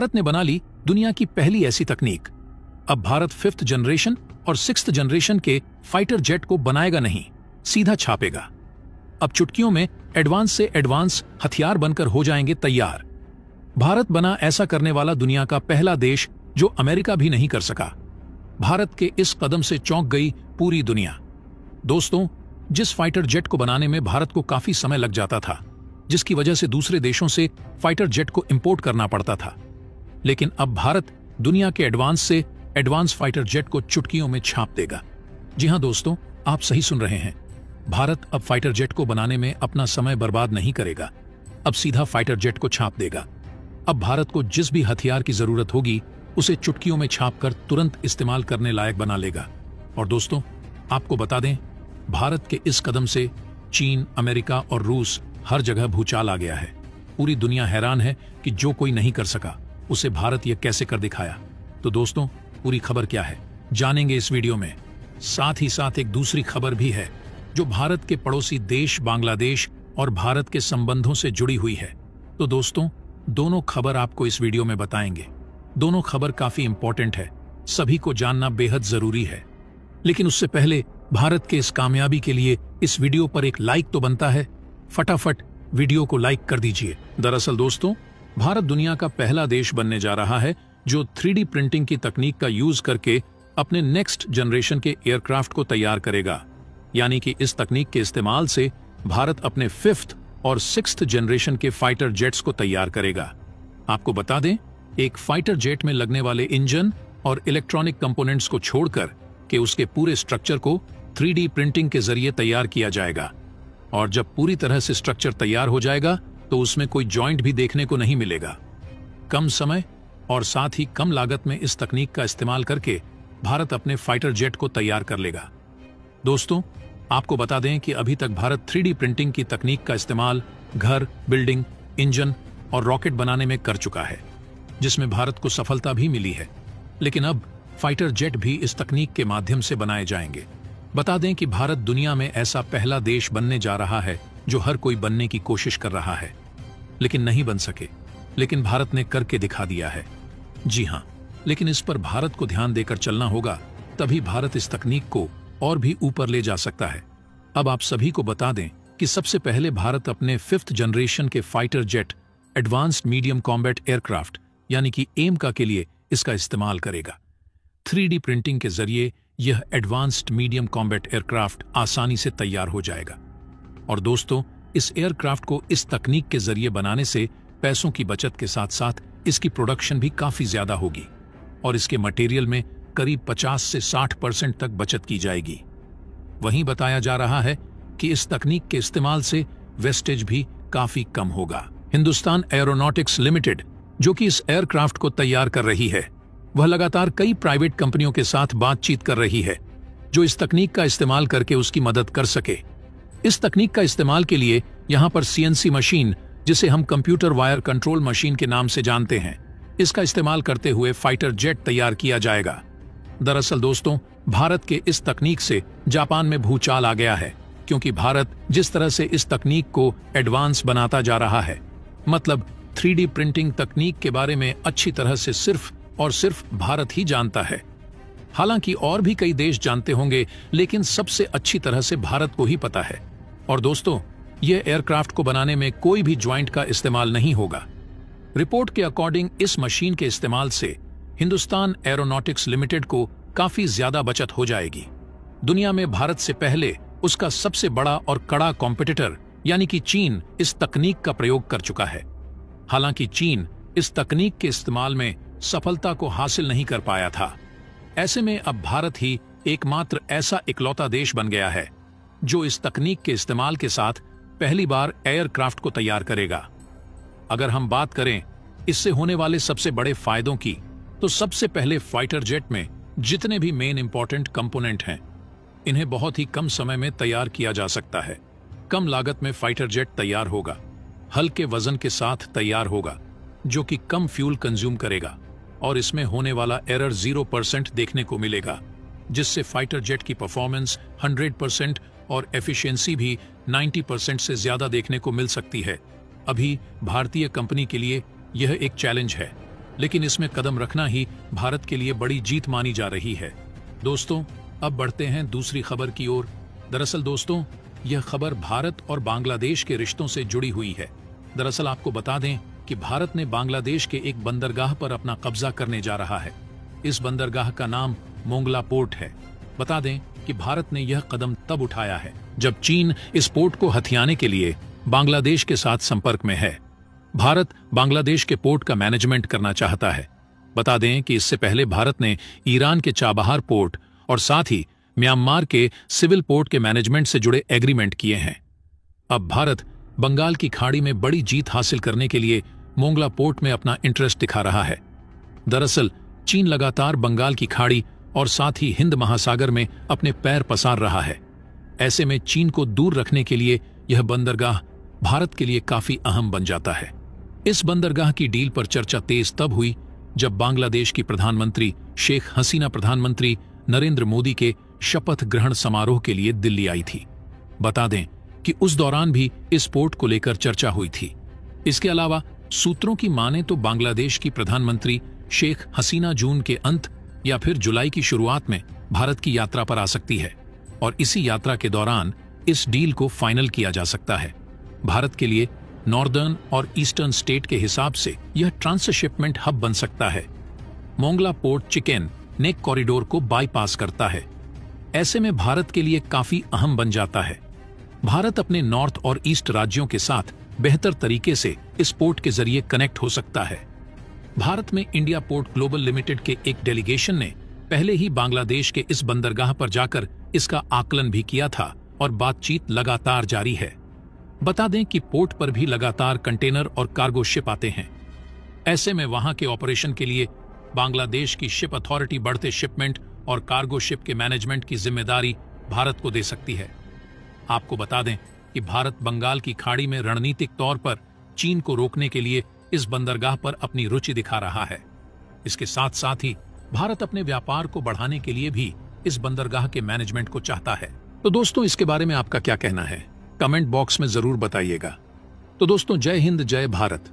भारत ने बना ली दुनिया की पहली ऐसी तकनीक। अब भारत 5th जनरेशन और 6th जनरेशन के फाइटर जेट को बनाएगा नहीं, सीधा छापेगा। अब चुटकियों में एडवांस से एडवांस हथियार बनकर हो जाएंगे तैयार। भारत बना ऐसा करने वाला दुनिया का पहला देश जो अमेरिका भी नहीं कर सका। भारत के इस कदम से चौंक गई पूरी दुनिया। दोस्तों, जिस फाइटर जेट को बनाने में भारत को काफी समय लग जाता था, जिसकी वजह से दूसरे देशों से फाइटर जेट को इंपोर्ट करना पड़ता था, लेकिन अब भारत दुनिया के एडवांस से एडवांस फाइटर जेट को चुटकियों में छाप देगा। जी हां दोस्तों, आप सही सुन रहे हैं। भारत अब फाइटर जेट को बनाने में अपना समय बर्बाद नहीं करेगा, अब सीधा फाइटर जेट को छाप देगा। अब भारत को जिस भी हथियार की जरूरत होगी उसे चुटकियों में छापकर तुरंत इस्तेमाल करने लायक बना लेगा। और दोस्तों, आपको बता दें, भारत के इस कदम से चीन, अमेरिका और रूस हर जगह भूचाल आ गया है। पूरी दुनिया हैरान है कि जो कोई नहीं कर सका उसे भारत ये कैसे कर दिखाया। तो दोस्तों, पूरी खबर क्या है जानेंगे इस वीडियो में। साथ ही साथ एक दूसरी खबर भी है जो भारत के पड़ोसी देश बांग्लादेश और भारत के संबंधों से जुड़ी हुई है। तो दोस्तों, दोनों खबर आपको इस वीडियो में बताएंगे। दोनों खबर काफी इंपॉर्टेंट है, सभी को जानना बेहद जरूरी है। लेकिन उससे पहले भारत के इस कामयाबी के लिए इस वीडियो पर एक लाइक तो बनता है। फटाफट वीडियो को लाइक कर दीजिए। दरअसल दोस्तों, भारत दुनिया का पहला देश बनने जा रहा है जो 3D प्रिंटिंग की तकनीक का यूज करके अपने नेक्स्ट जनरेशन के एयरक्राफ्ट को तैयार करेगा। यानी कि इस तकनीक के इस्तेमाल से भारत अपने 5th और 6th जनरेशन के फाइटर जेट्स को तैयार करेगा। आपको बता दें, एक फाइटर जेट में लगने वाले इंजन और इलेक्ट्रॉनिक कंपोनेंट्स को छोड़कर कि उसके पूरे स्ट्रक्चर को 3D प्रिंटिंग के जरिए तैयार किया जाएगा। और जब पूरी तरह से स्ट्रक्चर तैयार हो जाएगा तो उसमें कोई जॉइंट भी देखने को नहीं मिलेगा। कम समय और साथ ही कम लागत में इस तकनीक का इस्तेमाल करके भारत अपने फाइटर जेट को तैयार कर लेगा। दोस्तों, आपको बता दें कि अभी तक भारत 3D प्रिंटिंग की तकनीक का इस्तेमाल घर, बिल्डिंग, इंजन और रॉकेट बनाने में कर चुका है, जिसमें भारत को सफलता भी मिली है। लेकिन अब फाइटर जेट भी इस तकनीक के माध्यम से बनाए जाएंगे। बता दें कि भारत दुनिया में ऐसा पहला देश बनने जा रहा है जो हर कोई बनने की कोशिश कर रहा है, लेकिन नहीं बन सके। लेकिन भारत ने करके दिखा दिया है। जी हां, लेकिन इस पर भारत को ध्यान देकर चलना होगा, तभी भारत इस तकनीक को और भी ऊपर ले जा सकता है। अब आप सभी को बता दें कि सबसे पहले भारत अपने 5th जनरेशन के fighter jet advanced medium combat aircraft यानी कि एमका के लिए इसका इस्तेमाल करेगा। 3D प्रिंटिंग के जरिए यह एडवांस्ड मीडियम कॉम्बैट एयरक्राफ्ट आसानी से तैयार हो जाएगा। और दोस्तों, इस एयरक्राफ्ट को इस तकनीक के जरिए बनाने से पैसों की बचत के साथ साथ इसकी प्रोडक्शन भी काफी ज्यादा होगी और इसके मटेरियल में करीब 50 से 60% तक बचत की जाएगी। वहीं बताया जा रहा है कि इस तकनीक के इस्तेमाल से वेस्टेज भी काफी कम होगा। हिंदुस्तान एरोनॉटिक्स लिमिटेड, जो कि इस एयरक्राफ्ट को तैयार कर रही है, वह लगातार कई प्राइवेट कंपनियों के साथ बातचीत कर रही है जो इस तकनीक का इस्तेमाल करके उसकी मदद कर सके। इस तकनीक का इस्तेमाल के लिए यहां पर CNC मशीन, जिसे हम कंप्यूटर वायर कंट्रोल मशीन के नाम से जानते हैं, इसका इस्तेमाल करते हुए फाइटर जेट तैयार किया जाएगा। दरअसल दोस्तों, भारत के इस तकनीक से जापान में भूचाल आ गया है, क्योंकि भारत जिस तरह से इस तकनीक को एडवांस बनाता जा रहा है, मतलब 3D प्रिंटिंग तकनीक के बारे में अच्छी तरह से सिर्फ और सिर्फ भारत ही जानता है। हालांकि और भी कई देश जानते होंगे, लेकिन सबसे अच्छी तरह से भारत को ही पता है। और दोस्तों, यह एयरक्राफ्ट को बनाने में कोई भी ज्वाइंट का इस्तेमाल नहीं होगा। रिपोर्ट के अकॉर्डिंग इस मशीन के इस्तेमाल से हिंदुस्तान एरोनॉटिक्स लिमिटेड को काफी ज्यादा बचत हो जाएगी। दुनिया में भारत से पहले उसका सबसे बड़ा और कड़ा कॉम्पिटिटर यानी कि चीन इस तकनीक का प्रयोग कर चुका है। हालांकि चीन इस तकनीक के इस्तेमाल में सफलता को हासिल नहीं कर पाया था। ऐसे में अब भारत ही एकमात्र ऐसा इकलौता देश बन गया है जो इस तकनीक के इस्तेमाल के साथ पहली बार एयरक्राफ्ट को तैयार करेगा। अगर हम बात करें इससे होने वाले सबसे बड़े फायदों की, तो सबसे पहले फाइटर जेट में जितने भी मेन इंपॉर्टेंट कंपोनेंट हैं, इन्हें बहुत ही कम समय में तैयार किया जा सकता है। कम लागत में फाइटर जेट तैयार होगा, हल्के वजन के साथ तैयार होगा, जो कि कम फ्यूल कंज्यूम करेगा, और इसमें होने वाला एरर 0% देखने को मिलेगा, जिससे फाइटर जेट की परफॉर्मेंस 100% और एफिशिएंसी भी 90% से ज्यादा देखने को मिल सकती है। अभी भारतीय कंपनी के लिए यह एक चैलेंज है, लेकिन इसमें कदम रखना ही भारत के लिए बड़ी जीत मानी जा रही है। दोस्तों, अब बढ़ते हैं दूसरी खबर की ओर। दरअसल दोस्तों, यह खबर भारत और बांग्लादेश के रिश्तों से जुड़ी हुई है। दरअसल आपको बता दें कि भारत ने बांग्लादेश के एक बंदरगाह पर अपना कब्जा करने जा रहा है। इस बंदरगाह का नाम मोंगला पोर्ट है। बता दें कि भारत ने यह कदम तब उठाया है जब चीन इस पोर्ट को हथियाने के लिए बांग्लादेश के साथ संपर्क में है। भारत बांग्लादेश के पोर्ट का मैनेजमेंट करना चाहता है। बता दें कि इससे पहले भारत ने ईरान के चाबहार पोर्ट और साथ ही म्यांमार के सिविल पोर्ट के मैनेजमेंट से जुड़े एग्रीमेंट किए हैं। अब भारत बंगाल की खाड़ी में बड़ी जीत हासिल करने के लिए मोंगला पोर्ट में अपना इंटरेस्ट दिखा रहा है। दरअसल चीन लगातार बंगाल की खाड़ी और साथ ही हिंद महासागर में अपने पैर पसार रहा है। ऐसे में चीन को दूर रखने के लिए यह बंदरगाह भारत के लिए काफी अहम बन जाता है। इस बंदरगाह की डील पर चर्चा तेज तब हुई जब बांग्लादेश की प्रधानमंत्री शेख हसीना प्रधानमंत्री नरेंद्र मोदी के शपथ ग्रहण समारोह के लिए दिल्ली आई थी। बता दें कि उस दौरान भी इस पोर्ट को लेकर चर्चा हुई थी। इसके अलावा सूत्रों की माने तो बांग्लादेश की प्रधानमंत्री शेख हसीना जून के अंत या फिर जुलाई की शुरुआत में भारत की यात्रा पर आ सकती है और इसी यात्रा के दौरान इस डील को फाइनल किया जा सकता है। भारत के लिए नॉर्दर्न और ईस्टर्न स्टेट के हिसाब से यह ट्रांसशिपमेंट हब बन सकता है। मोंगला पोर्ट चिकेन नेक कॉरिडोर को बाईपास करता है। ऐसे में भारत के लिए काफी अहम बन जाता है। भारत अपने नॉर्थ और ईस्ट राज्यों के साथ बेहतर तरीके से इस पोर्ट के जरिए कनेक्ट हो सकता है। भारत में इंडिया पोर्ट ग्लोबल लिमिटेड के एक डेलीगेशन ने पहले ही बांग्लादेश के इस बंदरगाह पर जाकर इसका आकलन भी किया था और बातचीत लगातार जारी है। बता दें कि पोर्ट पर भी लगातार कंटेनर और कार्गो शिप आते हैं। ऐसे में वहां के ऑपरेशन के लिए बांग्लादेश की शिप अथॉरिटी बढ़ते शिपमेंट और कार्गो शिप के मैनेजमेंट की जिम्मेदारी भारत को दे सकती है। आपको बता दें कि भारत बंगाल की खाड़ी में रणनीतिक तौर पर चीन को रोकने के लिए इस बंदरगाह पर अपनी रुचि दिखा रहा है। इसके साथ साथ ही भारत अपने व्यापार को बढ़ाने के लिए भी इस बंदरगाह के मैनेजमेंट को चाहता है। तो दोस्तों, इसके बारे में आपका क्या कहना है? कमेंट बॉक्स में जरूर बताइएगा। तो दोस्तों, जय हिंद, जय भारत।